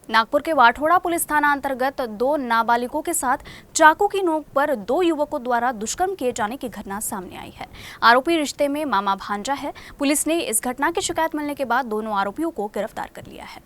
नागपुर के Wathoda police थाना अंतर्गत दो नाबालिगों के साथ चाकू की नोक पर दो युवकों द्वारा दुष्कर्म किए जाने की घटना सामने आई है। आरोपी रिश्ते में मामा भांजा है। पुलिस ने इस घटना की शिकायत मिलने के बाद दोनों आरोपियों को गिरफ्तार कर लिया है।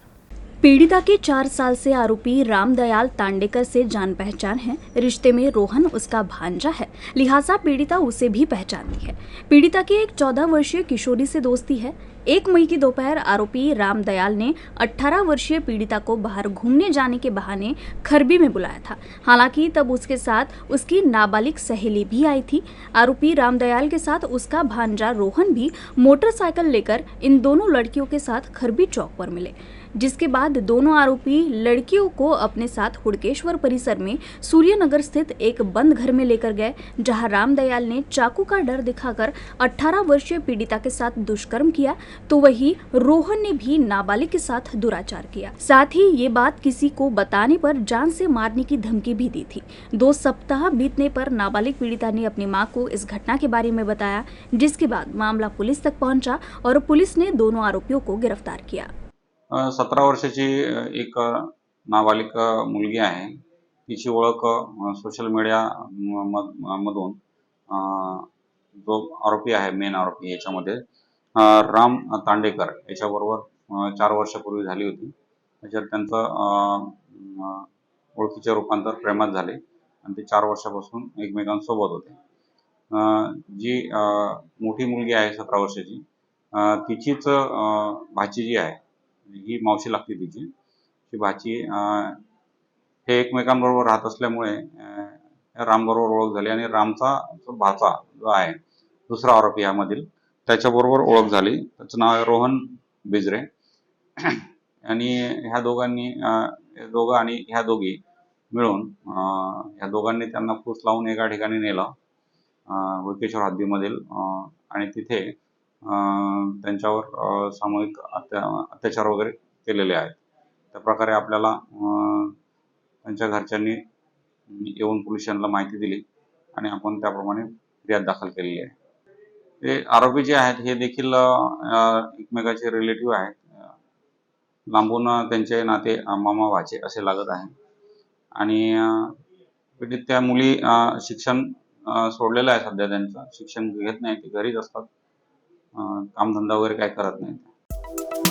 पीड़िता के 4 साल से आरोपी रामदयाल तांडेकर से जान पहचान है। रिश्ते में रोहन उसका भांजा है, लिहाजा पीड़िता उसे भी पहचानती है। पीड़िता की एक 14 वर्षीय किशोरी से दोस्ती है। 1 मई की दोपहर आरोपी रामदयाल ने 18 वर्षीय पीड़िता को बाहर घूमने जाने के बहाने खरबी में बुलाया था। हालांकि तब उसके साथ उसकी नाबालिग सहेली भी आई थी। आरोपी रामदयाल के साथ उसका भांजा रोहन भी मोटरसाइकिल लेकर इन दोनों लड़कियों के साथ खरबी चौक पर मिले, जिसके बाद दोनों आरोपी लड़कियों को अपने साथ हुड़केश्वर परिसर में सूर्यनगर स्थित एक बंद घर में लेकर गए, जहां रामदयाल ने चाकू का डर दिखाकर 18 वर्षीय पीड़िता के साथ दुष्कर्म किया, तो वही रोहन ने भी नाबालिग के साथ दुराचार किया। साथ ही ये बात किसी को बताने पर जान से मारने की धमकी भी दी थी। 2 सप्ताह बीतने पर नाबालिग पीड़िता ने अपनी मां को इस घटना के बारे में बताया, जिसके बाद मामला पुलिस तक पहुंचा और पुलिस ने दोनों आरोपियों को गिरफ्तार किया। 17 वर्षाची एक नाबालिग मुलगी आहे। तिची ओळख सोशल मीडिया मधून जो आरोपी आहे, मेन आरोपी याच्यामध्ये राम तांडेकर याच्याबरोबर 4 वर्षापूर्वी झाली होती। त्याच्यात त्यांचं ओळखीचे रूपांतर प्रेमात झाले आणि ते 4 वर्षापासून एकमेकांसोबत होते। जी मोठी मुलगी आहे 17 वर्षाची, तिचीच भाची जी आहे, ही मावशी लागते तिची, ती भाची हे एकमेकांबरोबर राहत असल्यामुळे रामबरोबर ओळख झाली आणि रामचा जो भाचा जो आहे दुसरा आरोपी यामधील, त्याच्याबरोबर ओळख झाली। त्याचं नाव आहे रोहन बिजरे आणि ह्या दोघांनी दोघं आणि ह्या दोघी मिळून ह्या दोघांनी त्यांना फूस लावून एका ठिकाणी नेलं हुडकेश्वर हद्दीमधील आणि तिथे त्यांच्यावर सामूहिक अत्याचार वगैरे केलेले आहेत। त्या प्रकारे आपल्याला त्यांच्या घरच्यांनी येऊन पोलीस स्टेशनला माहिती दिली आणि आपण त्याप्रमाणे फिर्याद दाखल केलेली आहे। ते आरोपी जे आहेत हे देखील एकमेकाचे रिलेटिव्ह आहेत। लांबून त्यांचे नाते मामा भाचे असे लागत आहे आणि पीडित त्या मुली शिक्षण सोडलेलं आहे सध्या, त्यांचं शिक्षण घेत नाही, ते घरीच असतात, कामधंदा वगैरे काय करत नाहीत।